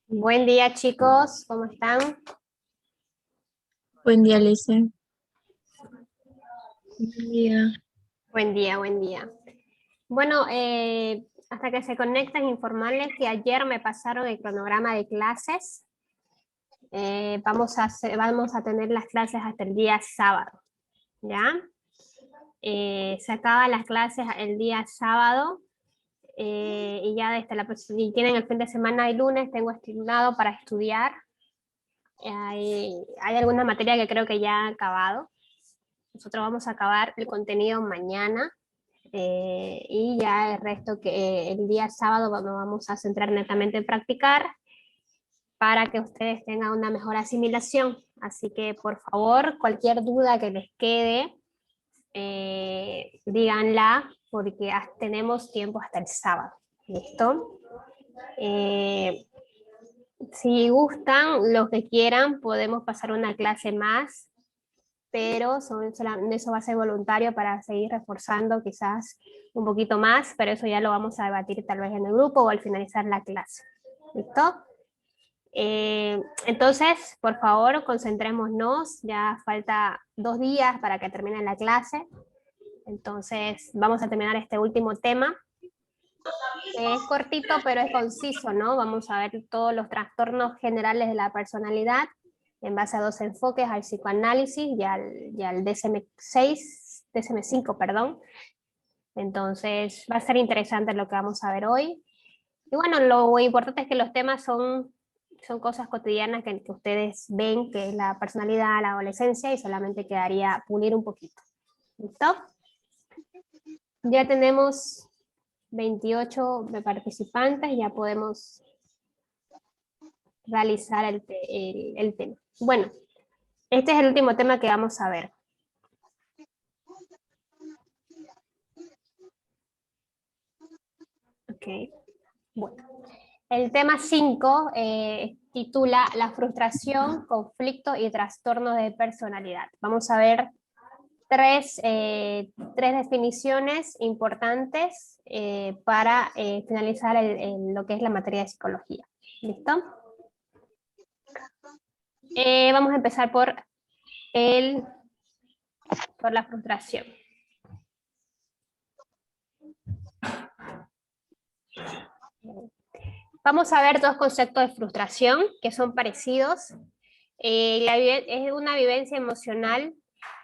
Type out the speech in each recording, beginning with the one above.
Buen día, chicos, ¿cómo están? Buen día, Alicia. Buen día. Buen día, buen día. Bueno, hasta que se conectan, informarles que ayer me pasaron el cronograma de clases. Vamos a tener las clases hasta el día sábado, ¿ya? Se acaban las clases el día sábado y ya y tienen el fin de semana y lunes, tengo estimado para estudiar. Hay alguna materia que creo que ya ha acabado. Nosotros vamos a acabar el contenido mañana y ya el resto que el día sábado nos vamos a centrar netamente en practicar para que ustedes tengan una mejor asimilación. Así que por favor, cualquier duda que les quede, díganla porque tenemos tiempo hasta el sábado. ¿Listo? Si gustan, los que quieran, podemos pasar una clase más, pero eso va a ser voluntario para seguir reforzando quizás un poquito más, pero eso ya lo vamos a debatir tal vez en el grupo o al finalizar la clase. ¿Listo? Entonces, por favor, concentrémonos, ya falta 2 días para que termine la clase, entonces vamos a terminar este último tema, que es cortito pero es conciso, ¿no? Vamos a ver todos los trastornos generales de la personalidad, en base a 2 enfoques, al psicoanálisis y al DSM-5, perdón. Entonces va a ser interesante lo que vamos a ver hoy. Y bueno, lo importante es que los temas son cosas cotidianas que ustedes ven, que es la personalidad, la adolescencia, y solamente quedaría pulir un poquito. ¿Listo? Ya tenemos 28 participantes, ya podemos realizar el tema. Bueno, este es el último tema que vamos a ver. Ok, bueno. El tema 5 titula La frustración, conflicto y trastornos de personalidad. Vamos a ver tres definiciones importantes para finalizar lo que es la materia de psicología. ¿Listo? Vamos a empezar por la frustración. Vamos a ver 2 conceptos de frustración que son parecidos. Es una vivencia emocional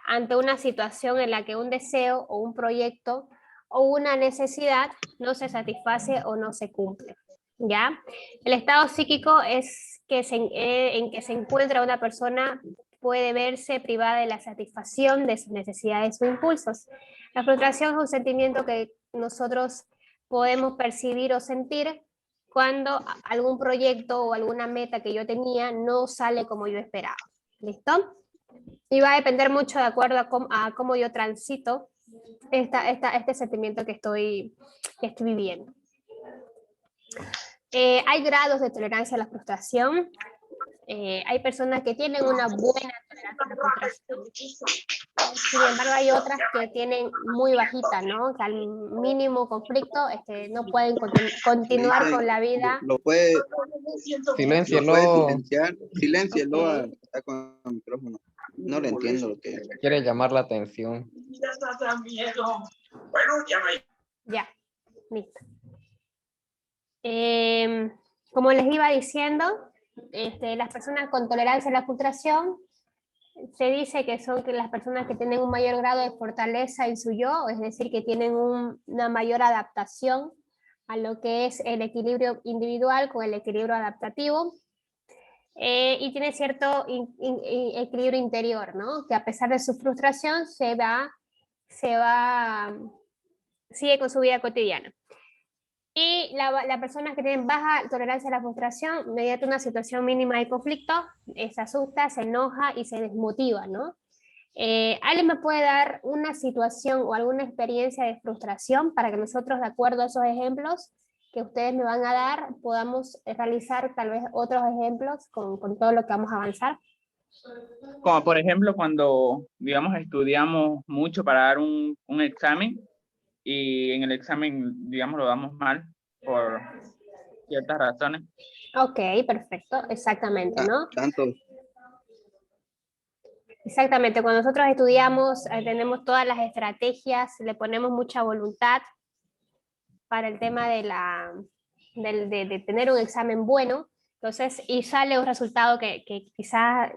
ante una situación en la que un deseo o un proyecto o una necesidad no se satisface o no se cumple. ¿Ya? El estado psíquico es en que se encuentra una persona puede verse privada de la satisfacción de sus necesidades o impulsos. La frustración es un sentimiento que nosotros podemos percibir o sentir cuando algún proyecto o alguna meta que yo tenía no sale como yo esperaba. ¿Listo? Y va a depender mucho de acuerdo a cómo yo transito este sentimiento que estoy viviendo. Hay grados de tolerancia a la frustración. Hay personas que tienen una buena tolerancia a la frustración. Sin embargo, hay otras que tienen muy bajita, ¿no? Que al mínimo conflicto no pueden continuar con la vida. Lo puede Siléncielo. silenciar. Siléncielo, Ok. está con el micrófono. No le entiendo lo que Quiere llamar la atención. Ya, listo. Como les iba diciendo, las personas con tolerancia a la frustración se dice que son las personas que tienen un mayor grado de fortaleza en su yo, es decir, que tienen una mayor adaptación a lo que es el equilibrio individual con el equilibrio adaptativo, y tiene cierto equilibrio interior, ¿no? Que a pesar de su frustración sigue con su vida cotidiana. Y la persona que tiene baja tolerancia a la frustración, mediante una situación mínima de conflicto, se asusta, se enoja y se desmotiva, ¿no? ¿Alguien me puede dar una situación o alguna experiencia de frustración para que nosotros, de acuerdo a esos ejemplos que ustedes me van a dar, podamos realizar tal vez otros ejemplos con todo lo que vamos a avanzar? Como por ejemplo cuando, digamos, estudiamos mucho para dar un examen y en el examen, digamos, lo damos mal por ciertas razones. Ok, perfecto, exactamente, ¿no? Tanto, Exactamente, cuando nosotros estudiamos, tenemos todas las estrategias, le ponemos mucha voluntad para el tema de tener un examen bueno, entonces, y sale un resultado que quizás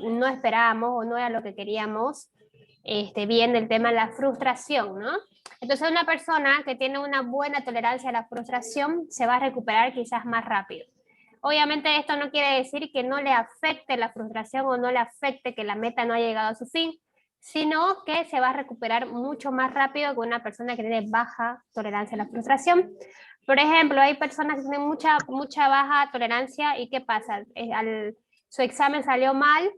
no esperábamos o no era lo que queríamos, bien del tema de la frustración, ¿no? Entonces, una persona que tiene una buena tolerancia a la frustración se va a recuperar quizás más rápido. Obviamente esto no quiere decir que no le afecte la frustración o no le afecte que la meta no haya llegado a su fin, sino que se va a recuperar mucho más rápido que una persona que tiene baja tolerancia a la frustración. Por ejemplo, hay personas que tienen mucha baja tolerancia y ¿qué pasa? Su examen salió mal,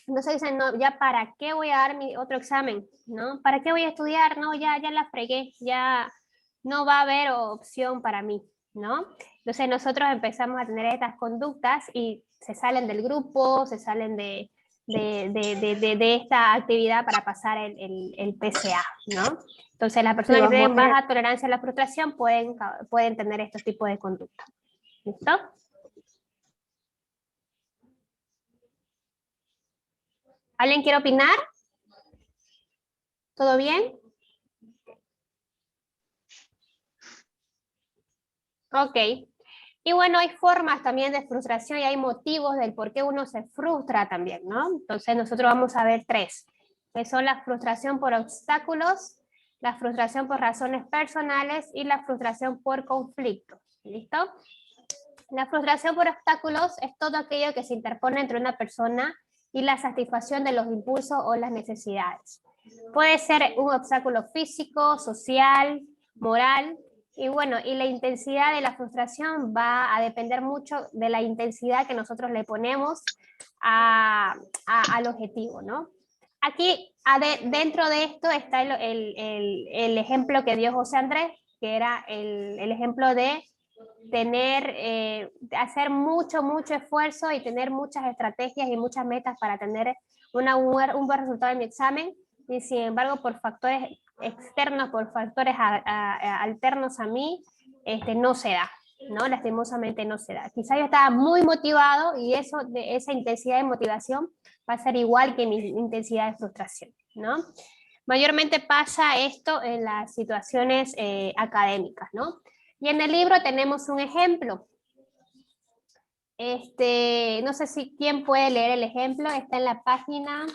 entonces dicen, no, ya para qué voy a dar mi otro examen, ¿no? ¿Para qué voy a estudiar? No, ya la fregué, ya no va a haber opción para mí, ¿no? Entonces nosotros empezamos a tener estas conductas y se salen del grupo, se salen de esta actividad para pasar el PCA, ¿no? Entonces las personas que tienen baja tolerancia a la frustración pueden tener estos tipos de conductas. ¿Listo? ¿Alguien quiere opinar? ¿Todo bien? Ok. Y bueno, hay formas también de frustración y hay motivos del por qué uno se frustra también, ¿no? Entonces nosotros vamos a ver 3, que son la frustración por obstáculos, la frustración por razones personales y la frustración por conflictos. ¿Listo? La frustración por obstáculos es todo aquello que se interpone entre una persona y la satisfacción de los impulsos o las necesidades. Puede ser un obstáculo físico, social, moral, y bueno, y la intensidad de la frustración va a depender mucho de la intensidad que nosotros le ponemos al objetivo, ¿no? Aquí, dentro de esto está el ejemplo que dio José Andrés, que era el ejemplo de hacer mucho esfuerzo y tener muchas estrategias y muchas metas para tener un buen resultado en mi examen, y sin embargo por factores externos, por factores alternos a mí, no se da, ¿no? Lastimosamente no se da. Quizá yo estaba muy motivado y esa intensidad de motivación va a ser igual que mi intensidad de frustración, ¿no? Mayormente pasa esto en las situaciones académicas, ¿no? Y en el libro tenemos un ejemplo. No sé si quién puede leer el ejemplo, está en la página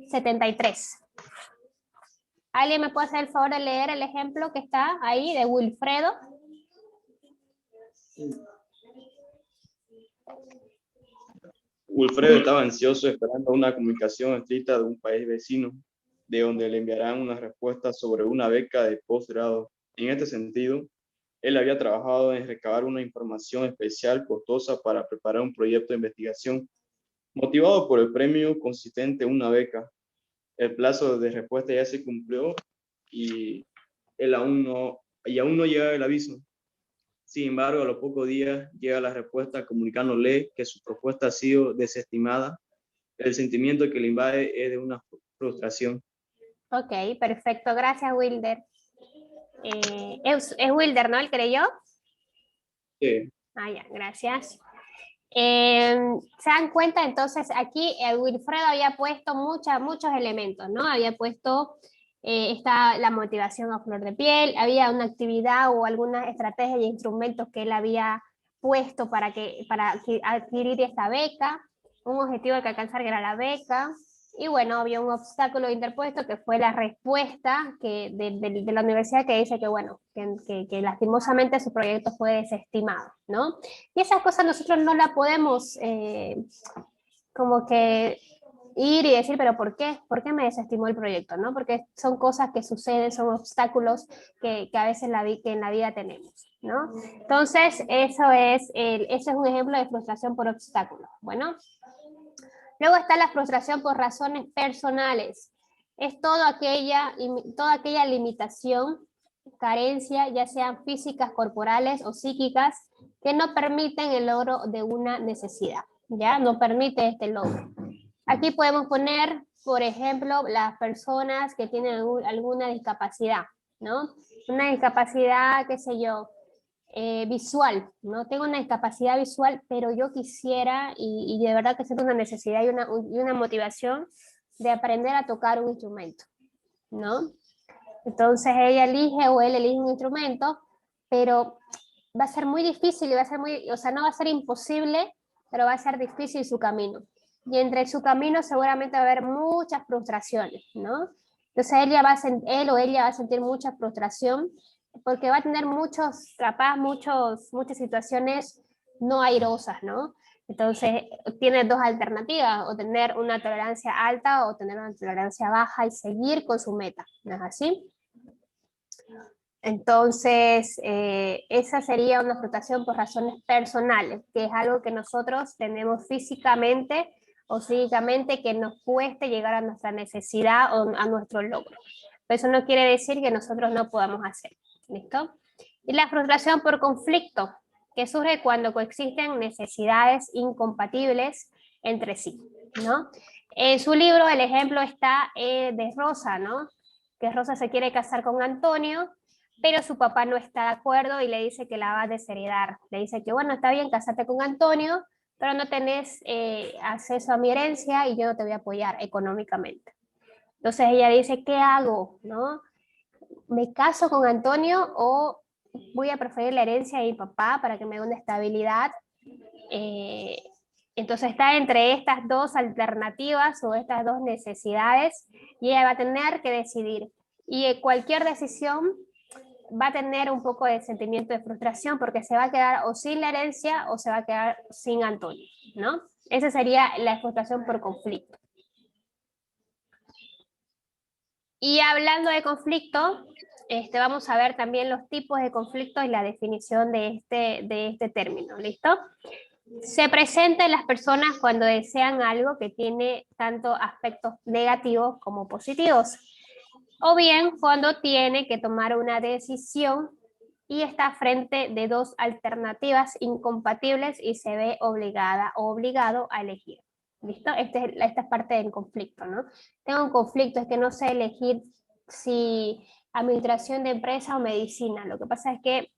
73. ¿Alguien me puede hacer el favor de leer el ejemplo que está ahí de Wilfredo? Wilfredo estaba ansioso esperando una comunicación escrita de un país vecino, de donde le enviarán una respuesta sobre una beca de posgrado. En este sentido, él había trabajado en recabar una información especial costosa para preparar un proyecto de investigación, motivado por el premio consistente en una beca. El plazo de respuesta ya se cumplió y aún no llega el aviso. Sin embargo, a los pocos días llega la respuesta comunicándole que su propuesta ha sido desestimada. El sentimiento que le invade es de una frustración. Ok, perfecto. Gracias, Wilder. Es Wilder, ¿no? ¿El creyó? Sí. Ya, gracias. Se dan cuenta, entonces, aquí Wilfredo había puesto muchos elementos, ¿no? Había puesto la motivación a flor de piel, había una actividad o alguna estrategia y instrumentos que él había puesto para adquirir esta beca, un objetivo que alcanzar que era la beca, y bueno, había un obstáculo interpuesto que fue la respuesta de la universidad que dice que, bueno, que lastimosamente su proyecto fue desestimado, ¿no? Y esas cosas nosotros no las podemos como que ir y decir, pero ¿por qué? ¿Por qué me desestimó el proyecto? ¿No? Porque son cosas que suceden, son obstáculos que a veces que en la vida tenemos, ¿no? Entonces, ese es un ejemplo de frustración por obstáculos. Bueno, luego está la frustración por razones personales. Es toda aquella limitación, carencia, ya sean físicas, corporales o psíquicas, que no permiten el logro de una necesidad, ¿ya? No permite este logro. Aquí podemos poner, por ejemplo, las personas que tienen alguna discapacidad, ¿no? Una discapacidad, qué sé yo, visual, ¿no? Tengo una discapacidad visual, pero yo quisiera, y de verdad que siento una necesidad y una motivación de aprender a tocar un instrumento, ¿no? Entonces ella elige o él elige un instrumento, pero va a ser muy difícil y va a ser o sea, no va a ser imposible, pero va a ser difícil su camino. Y entre su camino seguramente va a haber muchas frustraciones, ¿no? Entonces él o ella va a sentir mucha frustración porque va a tener muchas situaciones no airosas, ¿no? Entonces tiene dos alternativas, o tener una tolerancia alta o tener una tolerancia baja y seguir con su meta, ¿no es así? Entonces, esa sería una frustración por razones personales, que es algo que nosotros tenemos físicamente o psíquicamente que nos cueste llegar a nuestra necesidad o a nuestro logro. Pero eso no quiere decir que nosotros no podamos hacer. ¿Listo? Y la frustración por conflicto, que surge cuando coexisten necesidades incompatibles entre sí, ¿no? En su libro el ejemplo está de Rosa, ¿no? Que Rosa se quiere casar con Antonio, pero su papá no está de acuerdo y le dice que la va a desheredar. Le dice que bueno, está bien, casarte con Antonio, pero no tenés acceso a mi herencia y yo no te voy a apoyar económicamente. Entonces ella dice, ¿qué hago? ¿No? ¿Me caso con Antonio o voy a preferir la herencia de mi papá para que me dé una estabilidad? Entonces está entre estas dos alternativas o estas dos necesidades y ella va a tener que decidir. Y cualquier decisión va a tener un poco de sentimiento de frustración porque se va a quedar o sin la herencia o se va a quedar sin Antonio, ¿no? Esa sería la frustración por conflicto. Y hablando de conflicto, vamos a ver también los tipos de conflicto y la definición de este término, ¿listo? Se presenta en las personas cuando desean algo que tiene tanto aspectos negativos como positivos, o bien cuando tiene que tomar una decisión y está frente de dos alternativas incompatibles y se ve obligada o obligado a elegir. ¿Listo? Esta es parte del conflicto, ¿no? Tengo un conflicto, es que no sé elegir si administración de empresa o medicina. Lo que pasa es que,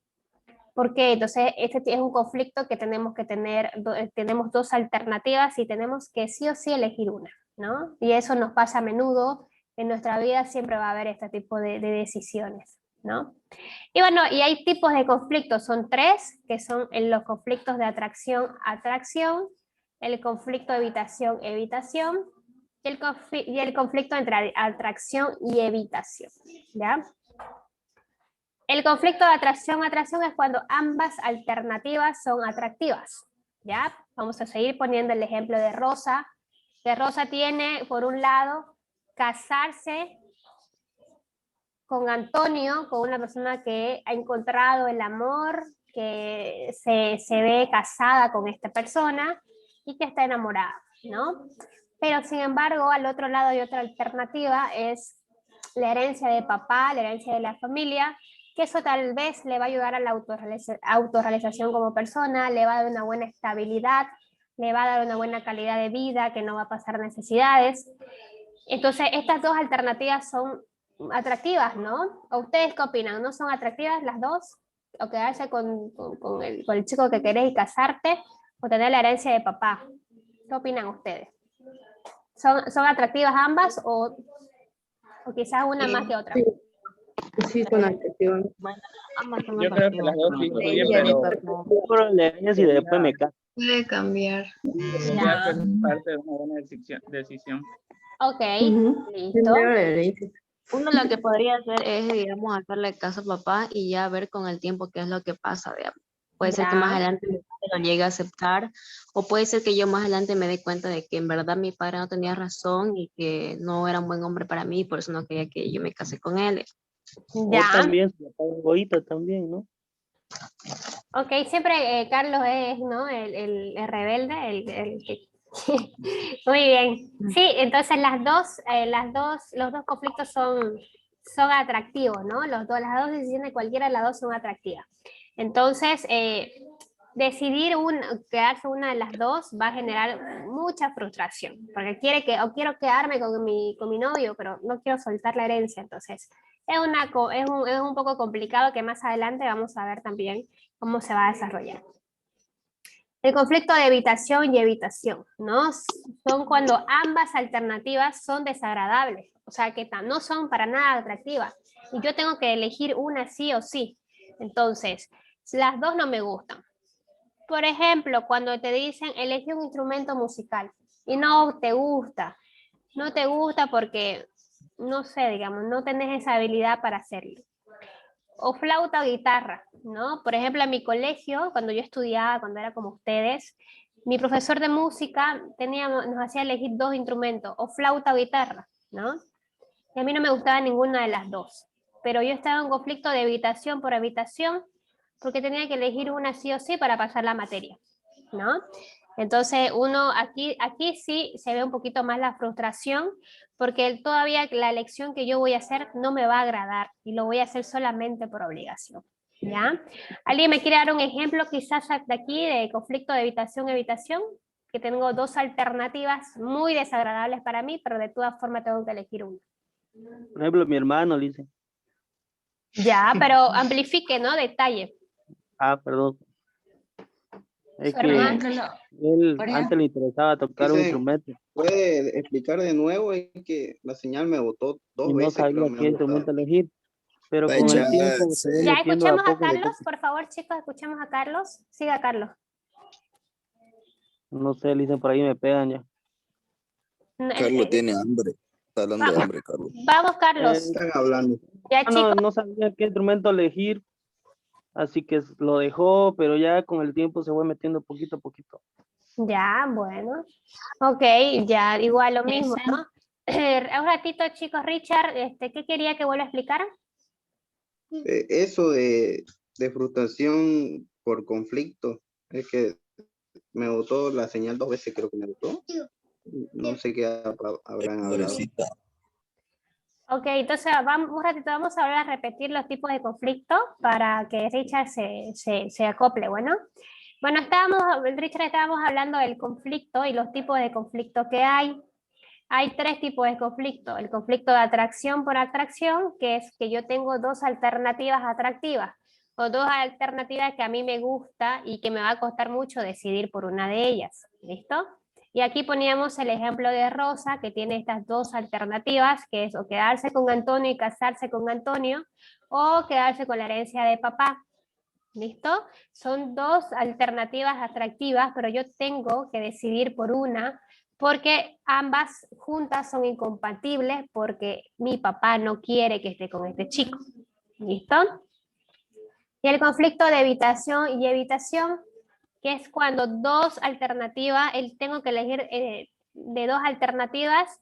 ¿por qué? Entonces, este es un conflicto que tenemos que tener, tenemos dos alternativas y tenemos que sí o sí elegir una, ¿no? Y eso nos pasa a menudo, en nuestra vida siempre va a haber este tipo de decisiones, ¿no? Y bueno, y hay tipos de conflictos, son tres, que son los conflictos de atracción, el conflicto de evitación, y el conflicto entre atracción y evitación, ¿ya? El conflicto de atracción es cuando ambas alternativas son atractivas, ¿ya? Vamos a seguir poniendo el ejemplo de Rosa, que Rosa tiene, por un lado, casarse con Antonio, con una persona que ha encontrado el amor, que se ve casada con esta persona y que está enamorada, ¿no? Pero sin embargo, al otro lado hay otra alternativa, es la herencia de papá, la herencia de la familia, que eso tal vez le va a ayudar a la autorrealización como persona, le va a dar una buena estabilidad, le va a dar una buena calidad de vida, que no va a pasar necesidades. Entonces, estas dos alternativas son atractivas, ¿no? ¿O ustedes qué opinan? ¿No son atractivas las dos? ¿O quedarse con el chico que querés y casarte? ¿O tener la herencia de papá? ¿Qué opinan ustedes? ¿Son atractivas ambas o quizás una más que otra? Sí, son atractivas. Bueno, ambas son Yo creo que las dos influyen, pero problemas y después me caso. Puede cambiar. debería ser parte de una buena decisión. Ok, listo. Primero la herencia. Uno lo que podría hacer es, digamos, hacerle caso a papá y ya ver con el tiempo qué es lo que pasa, digamos. Puede ser que Ya. más adelante le pase lo llegue a aceptar, o puede ser que yo más adelante me dé cuenta de que en verdad mi padre no tenía razón y que no era un buen hombre para mí, por eso no quería que yo me case con él. O Ya, también su papá es egoísta también, ¿no? ok, siempre Carlos es, ¿no? El rebelde, el que... Muy bien. Sí, entonces los dos conflictos son atractivos, ¿no? Las dos decisiones, cualquiera de las dos son atractivas. Entonces, decidir quedarse una de las dos va a generar mucha frustración, porque quiero quedarme con mi novio, pero no quiero soltar la herencia, entonces es un poco complicado que más adelante vamos a ver también cómo se va a desarrollar. El conflicto de evitación y evitación, ¿no? Son cuando ambas alternativas son desagradables, o sea, que no son para nada atractivas, y yo tengo que elegir una sí o sí. Entonces, las dos no me gustan. Por ejemplo, cuando te dicen elegir un instrumento musical y no te gusta porque, no sé, digamos, no tenés esa habilidad para hacerlo. O flauta o guitarra, ¿no? Por ejemplo, en mi colegio, cuando yo estudiaba, cuando era como ustedes, mi profesor de música nos hacía elegir dos instrumentos, o flauta o guitarra, ¿no? Y a mí no me gustaba ninguna de las dos, pero yo estaba en conflicto de evitación por evitación, porque tenía que elegir una sí o sí para pasar la materia, ¿no? Entonces aquí sí se ve un poquito más la frustración, porque todavía la elección que yo voy a hacer no me va a agradar y lo voy a hacer solamente por obligación, ¿ya? ¿Alguien me quiere dar un ejemplo quizás de aquí de conflicto de evitación-evitación? Que tengo dos alternativas muy desagradables para mí, pero de todas formas tengo que elegir una. Por ejemplo, mi hermano le dice, Ya, pero amplifique, ¿no? Detalle. perdón, es Su que hermano. él antes le interesaba tocar un Dice, instrumento ¿puede explicar de nuevo? Es que la señal me botó y 2 no veces, creo, sabía me qué ha botado. instrumento elegir, pero con Fecha, el tiempo se ve Ya, metiendo de a escuchemos a poco de Carlos, por favor, chicos, escuchemos a Carlos. Siga, Carlos. no sé, le dicen por ahí me pegan ya. Carlos tiene hambre. Está hablando de Vamos, hambre, Carlos. vamos, Carlos. Están hablando. Ya, No, chicos. no sabía qué instrumento elegir, así que lo dejó, pero ya con el tiempo se fue metiendo poquito a poquito. Ya, bueno. Ok, ya, igual lo mismo, ¿no? Un ratito, chicos, Richard, ¿qué quería que vuelva a explicar? Eso de frustración por conflicto, es que me botó la señal 2 veces, creo que me botó. No sé qué habrán hablado. Pobrecita. Ok, entonces un ratito vamos a volver a repetir los tipos de conflicto para que Richard se acople, bueno. Bueno, Richard, estábamos hablando del conflicto y los tipos de conflicto que hay. Hay 3 tipos de conflicto. El conflicto de atracción por atracción, que es que yo tengo dos alternativas atractivas, o dos alternativas que a mí me gusta y que me va a costar mucho decidir por una de ellas. ¿Listo? Y aquí poníamos el ejemplo de Rosa, que tiene estas dos alternativas, que es o quedarse con Antonio y casarse con Antonio, o quedarse con la herencia de papá. ¿Listo? Son dos alternativas atractivas, pero yo tengo que decidir por una, porque ambas juntas son incompatibles, porque mi papá no quiere que esté con este chico. ¿Listo? Y el conflicto de evitación y evitación, que es cuando dos alternativas, tengo que elegir de dos alternativas,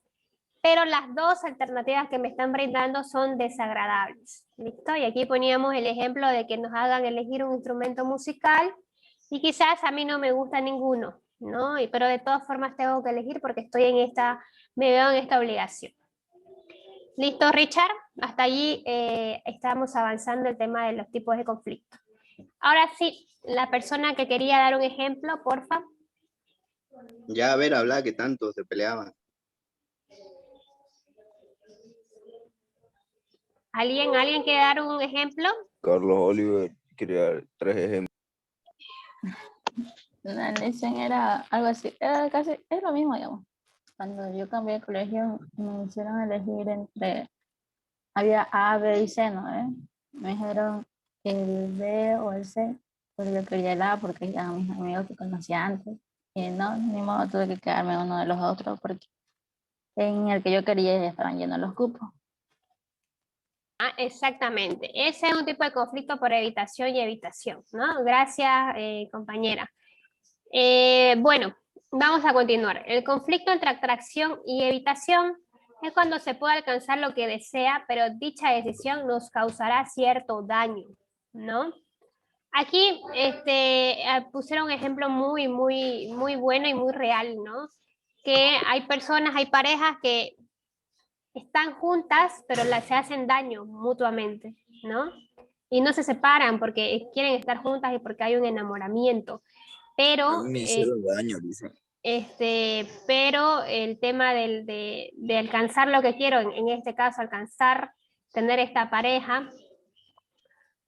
pero las dos alternativas que me están brindando son desagradables. ¿Listo? Y aquí poníamos el ejemplo de que nos hagan elegir un instrumento musical y quizás a mí no me gusta ninguno, ¿no? Pero de todas formas tengo que elegir porque me veo en esta obligación. ¿Listo, Richard? Hasta allí estamos avanzando el tema de los tipos de conflicto. Ahora sí, la persona que quería dar un ejemplo, porfa. Ya, a ver, habla que tanto se peleaban. ¿Alguien quiere dar un ejemplo? Carlos Oliver quería dar 3 ejemplos. La elección era algo así, era casi, es lo mismo, digamos. Cuando yo cambié de colegio, me hicieron elegir había A, B y C, ¿no? Me dijeron el B o el C, pero yo quería el A porque eran mis amigos que conocía antes. Y no, ni modo, tuve que quedarme uno de los otros porque en el que yo quería ya estaban llenos los cupos. Exactamente. Ese es un tipo de conflicto por evitación y evitación, ¿no? Gracias, compañera. Bueno, vamos a continuar. El conflicto entre atracción y evitación es cuando se puede alcanzar lo que desea, pero dicha decisión nos causará cierto daño, ¿no? Aquí pusieron un ejemplo muy bueno y muy real, ¿no? Que hay personas, hay parejas que están juntas, pero se hacen daño mutuamente, ¿no? Y no se separan porque quieren estar juntas y porque hay un enamoramiento. A Pero, mí me hicieron daño, dice. pero el tema de alcanzar lo que quiero, en este caso alcanzar, tener esta pareja,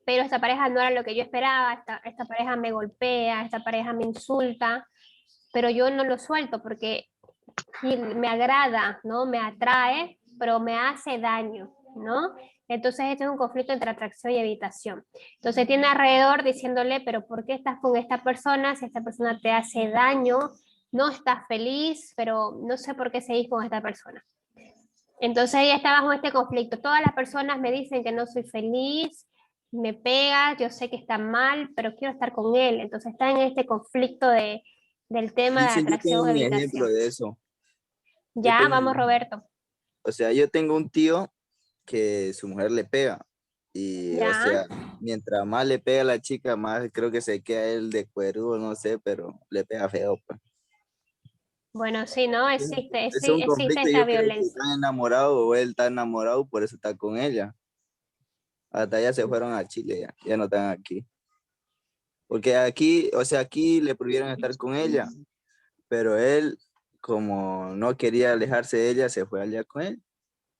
pero esta pareja no era lo que yo esperaba, esta pareja me golpea, esta pareja me insulta, pero yo no lo suelto porque me agrada, ¿no? Me atrae, pero me hace daño, ¿no? Entonces este es un conflicto entre atracción y evitación. Entonces tiene alrededor diciéndole, pero ¿por qué estás con esta persona si esta persona te hace daño? No estás feliz, pero no sé por qué seguís con esta persona. Entonces ella está bajo este conflicto. Todas las personas me dicen que no soy feliz, me pega, yo sé que está mal, pero quiero estar con él. Entonces está en este conflicto del tema de Dice, yo tengo atracción o un ejemplo evitación. de eso. Yo Ya, tengo, vamos Roberto. o sea, yo tengo un tío que su mujer le pega. Y, o Ya. sea, mientras más le pega a la chica, más creo que se queda él de cuerudo, no sé, pero le pega feo, pues. Bueno, sí, ¿no? Es un Existe conflicto, esa yo creo que violencia. están enamorados o él está enamorado, por eso está con ella. Hasta ya se fueron a Chile, ya no están aquí. Porque aquí, o sea, aquí le prohibieron estar con ella, pero él, como no quería alejarse de ella, se fue allá con él,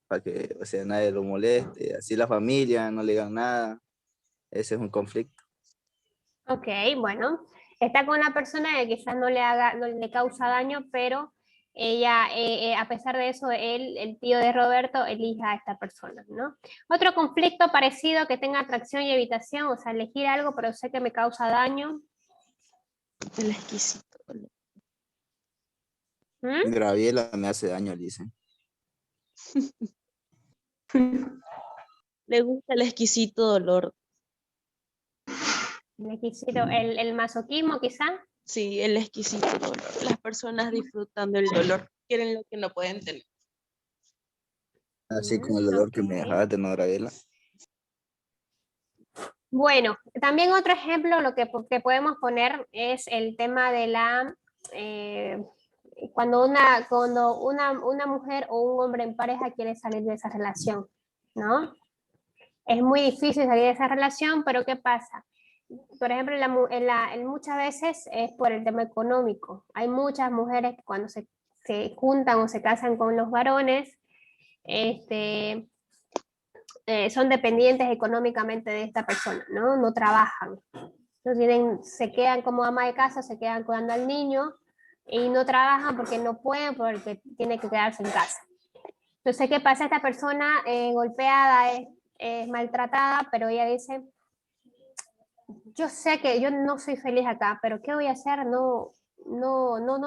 para que, o sea, nadie lo moleste, así la familia no le digan nada. Ese es un conflicto. Ok, bueno. Está con una persona que quizás no le causa daño, pero ella, a pesar de eso, él, el tío de Roberto, elija a esta persona, ¿no? Otro conflicto parecido que tenga atracción y evitación, o sea, elegir algo, pero sé que me causa daño. El exquisito. ¿Mm? Graviela me hace daño, dice. Le gusta el exquisito dolor. El masoquismo, quizá. Sí, el exquisito dolor. Las personas disfrutan del dolor, quieren lo que no pueden tener. Así con el dolor que me dejaste, ¿no, Graviela? Bueno, también otro ejemplo lo que podemos poner es el tema de cuando una mujer o un hombre en pareja quiere salir de esa relación, ¿no? Es muy difícil salir de esa relación, pero ¿qué pasa? Por ejemplo, muchas veces es por el tema económico. Hay muchas mujeres que cuando se juntan o se casan con los varones, son dependientes económicamente de esta persona, ¿no? No trabajan. Se quedan como ama de casa, se quedan cuidando al niño y no trabajan porque no pueden, porque tiene que quedarse en casa. Entonces, ¿qué pasa? Esta persona golpeada es maltratada, pero ella dice, yo sé que yo no soy feliz acá, pero ¿qué voy a hacer? No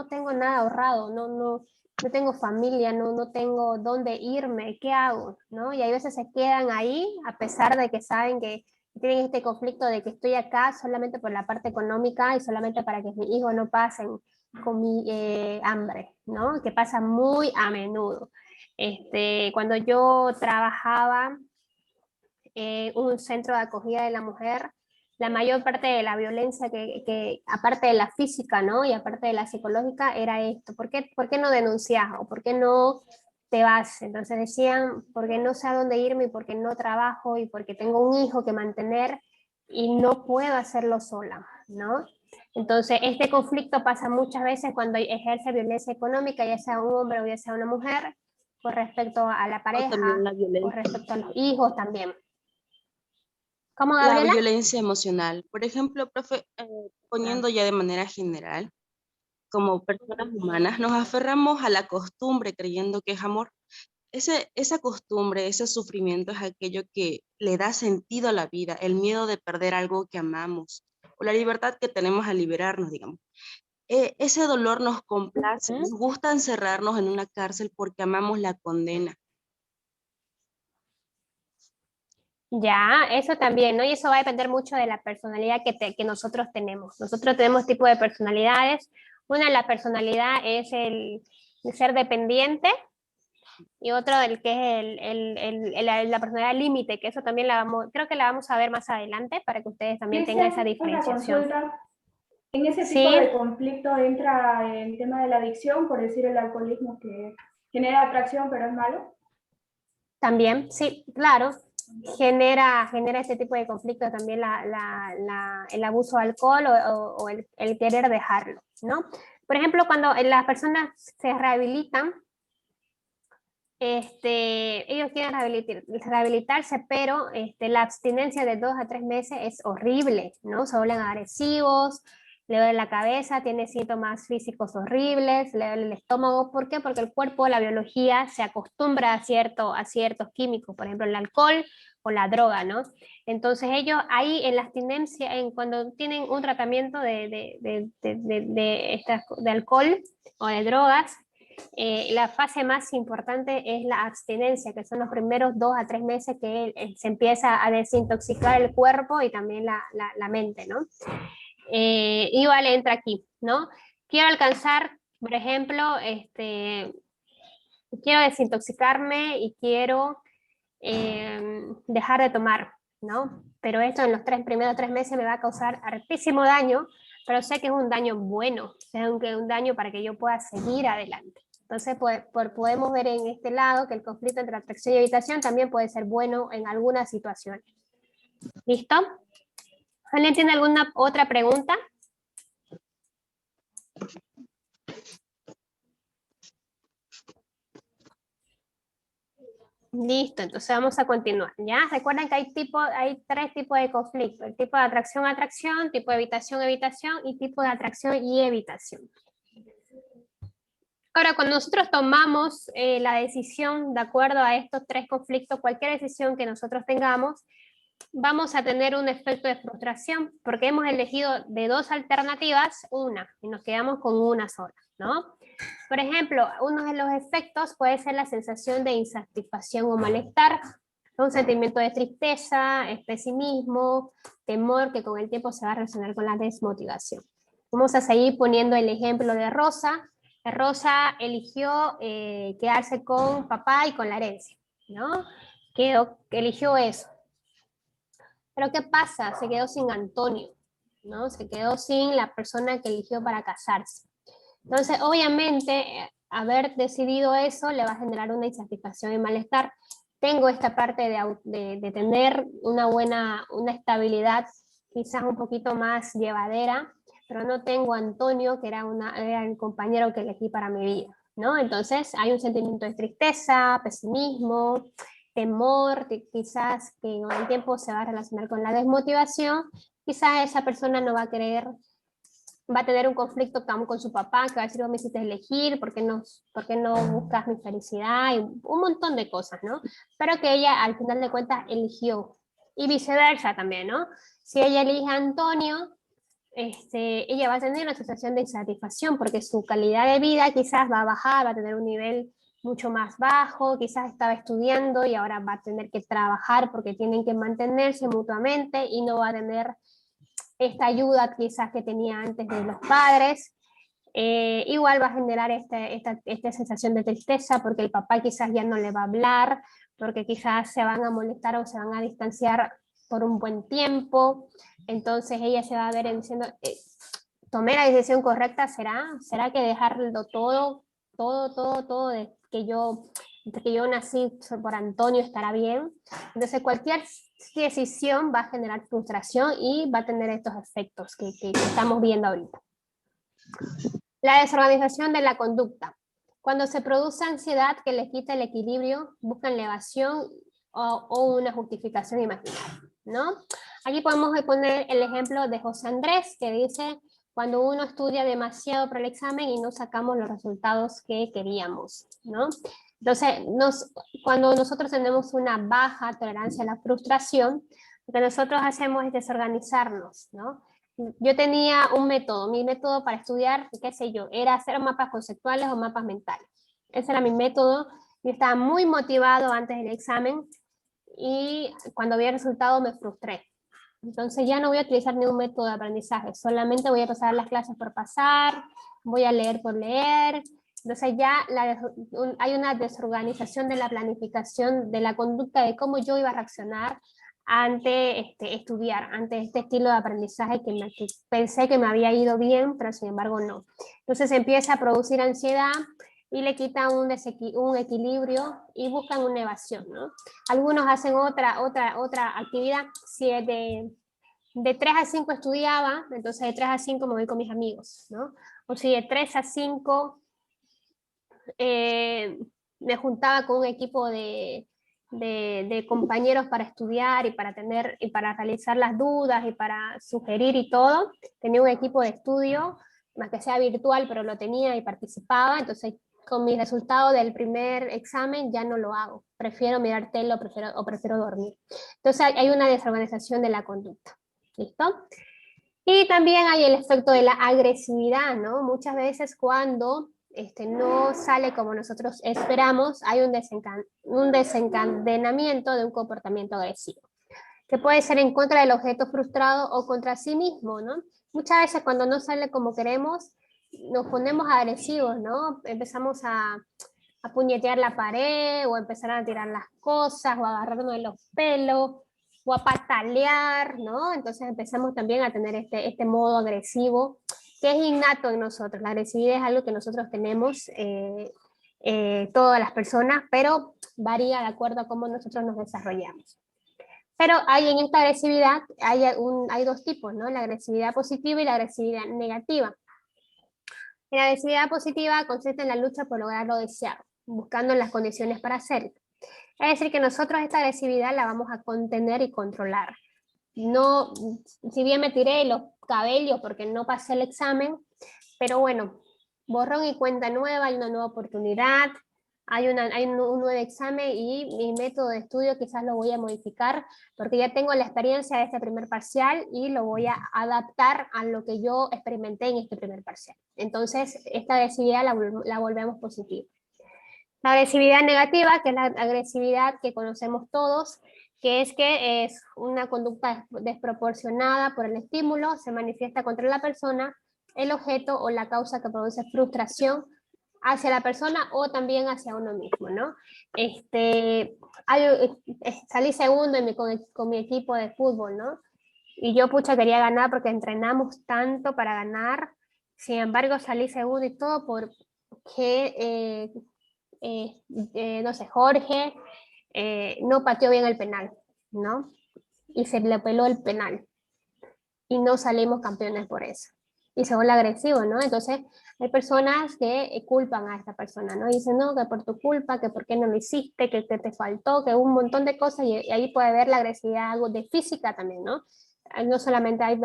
tengo nada ahorrado, no tengo familia, no tengo dónde irme, ¿qué hago? ¿No? Y hay veces se quedan ahí a pesar de que saben que tienen este conflicto de que estoy acá solamente por la parte económica y solamente para que mis hijos no pasen con mi hambre, ¿no? Que pasa muy a menudo. Cuando yo trabajaba en un centro de acogida de la mujer, la mayor parte de la violencia aparte de la física, ¿no? Y aparte de la psicológica, era esto. ¿Por qué no denuncias? ¿O por qué no te vas? Entonces decían, porque no sé a dónde irme, y porque no trabajo, y porque tengo un hijo que mantener, y no puedo hacerlo sola, ¿no? Entonces, este conflicto pasa muchas veces cuando ejerce violencia económica, ya sea un hombre o ya sea una mujer, con respecto a la pareja, también la con violencia. respecto a los hijos también. ¿Cómo, La Gabriela? violencia emocional. Por ejemplo, profe, poniendo ya de manera general, como personas humanas, nos aferramos a la costumbre creyendo que es amor. Esa costumbre, ese sufrimiento es aquello que le da sentido a la vida, el miedo de perder algo que amamos, o la libertad que tenemos al liberarnos, digamos. Ese dolor nos complace, nos gusta encerrarnos en una cárcel porque amamos la condena. Ya, eso también, ¿no? Y eso va a depender mucho de la personalidad que nosotros tenemos. Nosotros tenemos tipos de personalidades. Una de la personalidad es el ser dependiente y otro el que es la personalidad límite, que eso también creo que la vamos a ver más adelante para que ustedes también tengan esa Una diferenciación. consulta. ¿En ese Sí. tipo de conflicto entra el tema de la adicción, por decir el alcoholismo que genera atracción pero es malo? También, sí, claro. Genera este tipo de conflicto también el abuso de alcohol o el querer dejarlo, ¿no? Por ejemplo, cuando las personas se rehabilitan, ellos quieren rehabilitarse, pero la abstinencia de 2 a 3 meses es horrible, ¿no? Se vuelven agresivos, le duele la cabeza, tiene síntomas físicos horribles, le duele el estómago. ¿Por qué? Porque el cuerpo, la biología, se acostumbra a ciertos químicos, por ejemplo, el alcohol o la droga, ¿no? Entonces ellos ahí en la abstinencia, cuando tienen un tratamiento de alcohol o de drogas, la fase más importante es la abstinencia, que son los primeros 2 a 3 meses que se empieza a desintoxicar el cuerpo y también la mente, ¿no? Igual entra aquí, ¿no? Quiero alcanzar, por ejemplo, quiero desintoxicarme y quiero dejar de tomar, ¿no? Pero esto en los primeros 3 meses me va a causar hartísimo daño, pero sé que es un daño bueno, es un daño para que yo pueda seguir adelante. Entonces podemos ver en este lado que el conflicto entre atracción y evitación también puede ser bueno en algunas situaciones. ¿Listo? ¿Alguien tiene alguna otra pregunta? Listo, entonces vamos a continuar, ¿ya? Recuerden que hay 3 tipos de conflicto: el tipo de atracción, tipo de evitación y tipo de atracción y evitación. Ahora, cuando nosotros tomamos la decisión de acuerdo a estos 3 conflictos, cualquier decisión que nosotros tengamos, vamos a tener un efecto de frustración, porque hemos elegido de 2 alternativas una, y nos quedamos con una sola, ¿no? Por ejemplo, uno de los efectos puede ser la sensación de insatisfacción o malestar, un sentimiento de tristeza, pesimismo, temor, que con el tiempo se va a relacionar con la desmotivación. Vamos a seguir poniendo el ejemplo de Rosa. Rosa eligió quedarse con papá y con la herencia, ¿no? Eligió eso. Pero ¿qué pasa? Se quedó sin Antonio, ¿no? Se quedó sin la persona que eligió para casarse. Entonces, obviamente, haber decidido eso le va a generar una insatisfacción y malestar. Tengo esta parte de tener una estabilidad quizás un poquito más llevadera, pero no tengo a Antonio, que era el compañero que elegí para mi vida, ¿no? Entonces hay un sentimiento de tristeza, pesimismo, temor, quizás que con el tiempo se va a relacionar con la desmotivación. Quizás esa persona no va a querer, va a tener un conflicto con su papá, que va a decir: vos me hiciste elegir, ¿por qué no buscas mi felicidad? Y un montón de cosas, ¿no? Pero que ella al final de cuentas eligió. Y viceversa también, ¿no? Si ella elige a Antonio, ella va a tener una sensación de insatisfacción, porque su calidad de vida quizás va a bajar, va a tener un nivel mucho más bajo, quizás estaba estudiando y ahora va a tener que trabajar porque tienen que mantenerse mutuamente y no va a tener esta ayuda quizás que tenía antes de los padres. Igual va a generar esta sensación de tristeza porque el papá quizás ya no le va a hablar, porque quizás se van a molestar o se van a distanciar por un buen tiempo. Entonces ella se va a ver diciendo: ¿tomé la decisión correcta? ¿Será que dejarlo todo de que yo nací por Antonio estará bien? Entonces cualquier decisión va a generar frustración y va a tener estos efectos que estamos viendo ahorita. La desorganización de la conducta. Cuando se produce ansiedad que les quita el equilibrio, buscan la evasión o una justificación imaginaria, ¿no? Aquí podemos poner el ejemplo de José Andrés, que dice: cuando uno estudia demasiado para el examen y no sacamos los resultados que queríamos, ¿no? Entonces, cuando nosotros tenemos una baja tolerancia a la frustración, lo que nosotros hacemos es desorganizarnos, ¿no? Yo tenía un método, mi método para estudiar, qué sé yo, era hacer mapas conceptuales o mapas mentales. Ese era mi método. Yo estaba muy motivado antes del examen y cuando vi el resultado me frustré. Entonces ya no voy a utilizar ningún método de aprendizaje, solamente voy a pasar las clases por pasar, voy a leer por leer. Entonces ya hay una desorganización de la planificación de la conducta de cómo yo iba a reaccionar ante estudiar, ante este estilo de aprendizaje que pensé que me había ido bien, pero sin embargo no. Entonces empieza a producir ansiedad y le quitan un equilibrio y buscan una evasión, ¿no? Algunos hacen otra actividad. Si es de 3 a 5 estudiaba, entonces de 3 a 5 me voy con mis amigos, ¿no? O si de 3 a 5 me juntaba con un equipo de compañeros para estudiar y para realizar las dudas y para sugerir y todo. Tenía un equipo de estudio, más que sea virtual, pero lo tenía y participaba. Entonces, con mi resultado del primer examen ya no lo hago. Prefiero mirar tele o prefiero dormir. Entonces, hay una desorganización de la conducta. ¿Listo? Y también hay el efecto de la agresividad, ¿no? Muchas veces cuando no sale como nosotros esperamos, hay un desencadenamiento de un comportamiento agresivo, que puede ser en contra del objeto frustrado o contra sí mismo, ¿no? Muchas veces cuando no sale como queremos, nos ponemos agresivos, ¿no? Empezamos a puñetear la pared, o empezar a tirar las cosas, o a agarrarnos de los pelos, o a patalear, ¿no? Entonces empezamos también a tener este modo agresivo, que es innato en nosotros. La agresividad es algo que nosotros tenemos, todas las personas, pero varía de acuerdo a cómo nosotros nos desarrollamos. Pero en esta agresividad hay dos tipos, ¿no? La agresividad positiva y la agresividad negativa. La agresividad positiva consiste en la lucha por lograr lo deseado, buscando las condiciones para hacerlo. Es decir, que nosotros esta agresividad la vamos a contener y controlar. No, si bien me tiré los cabellos porque no pasé el examen, pero bueno, borrón y cuenta nueva, hay una nueva oportunidad, hay un nuevo examen y mi método de estudio quizás lo voy a modificar porque ya tengo la experiencia de este primer parcial y lo voy a adaptar a lo que yo experimenté en este primer parcial. Entonces, esta agresividad la volvemos positiva. La agresividad negativa, que es la agresividad que conocemos todos, que es una conducta desproporcionada por el estímulo, se manifiesta contra la persona, el objeto o la causa que produce frustración hacia la persona o también hacia uno mismo, ¿no? Salí segundo con mi equipo de fútbol, ¿no? Y yo, quería ganar porque entrenamos tanto para ganar, sin embargo salí segundo y todo porque, no sé, Jorge no pateó bien el penal, ¿no? Y se le peló el penal. Y no salimos campeones por eso. Y se vuelve agresivo, ¿no? Entonces, hay personas que culpan a esta persona, ¿no? Y dicen, no, que por tu culpa, que por qué no lo hiciste, que te faltó, que un montón de cosas, y ahí puede haber la agresividad, algo de física también, ¿no? No solamente hay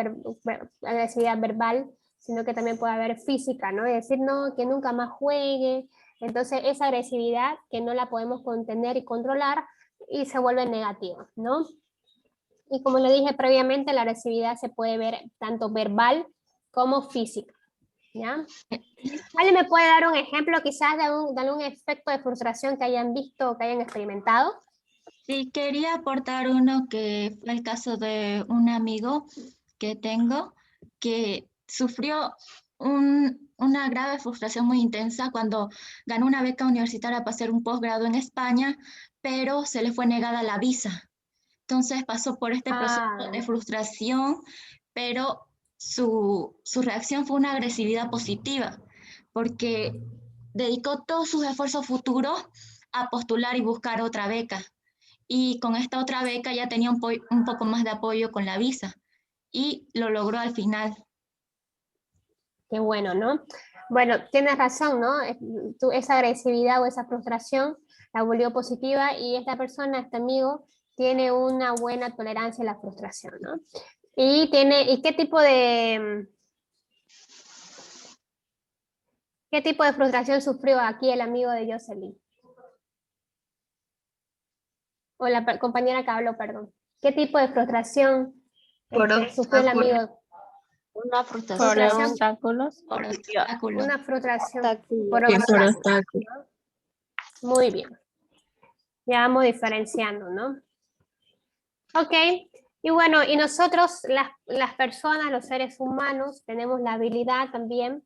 agresividad verbal, sino que también puede haber física, ¿no? Es decir, no, que nunca más juegue. Entonces, esa agresividad que no la podemos contener y controlar y se vuelve negativa, ¿no? Y como le dije previamente, la agresividad se puede ver tanto verbal como física, ¿ya? ¿Alguien me puede dar un ejemplo quizás de algún efecto de frustración que hayan visto o que hayan experimentado? Sí, quería aportar uno que fue el caso de un amigo que tengo que sufrió una grave frustración muy intensa cuando ganó una beca universitaria para hacer un posgrado en España, pero se le fue negada la visa. Entonces pasó por este proceso de frustración, pero su reacción fue una agresividad positiva, porque dedicó todos sus esfuerzos futuros a postular y buscar otra beca. Y con esta otra beca ya tenía un poco más de apoyo con la visa y lo logró al final. Qué bueno, ¿no? Bueno, tienes razón, ¿no? Esa agresividad o esa frustración la volvió positiva y esta persona, este amigo, tiene una buena tolerancia a la frustración, ¿no? ¿Y qué tipo de frustración sufrió aquí el amigo de Jocelyn? O la compañera que habló, perdón. ¿Qué tipo de frustración sufrió el amigo? Una frustración. Por obstáculos. Por obstáculos. Una frustración por obstáculos. obstáculos. Muy bien. Ya vamos diferenciando, ¿no? Ok, y bueno, y nosotros, las personas, los seres humanos, tenemos la habilidad también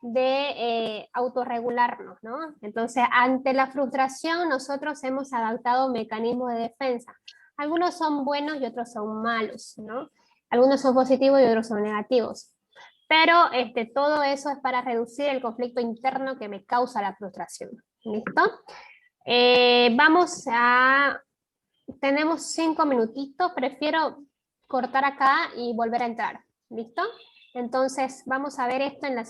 de autorregularnos, ¿no? Entonces, ante la frustración, nosotros hemos adaptado mecanismos de defensa. Algunos son buenos y otros son malos, ¿no? Algunos son positivos y otros son negativos. Pero todo eso es para reducir el conflicto interno que me causa la frustración. ¿Listo? Tenemos 5 minutitos, prefiero cortar acá y volver a entrar. ¿Listo? Entonces vamos a ver esto en la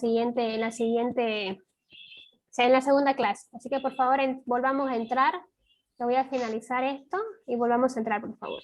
segunda clase. Así que por favor volvamos a entrar. Yo voy a finalizar esto y volvamos a entrar, por favor.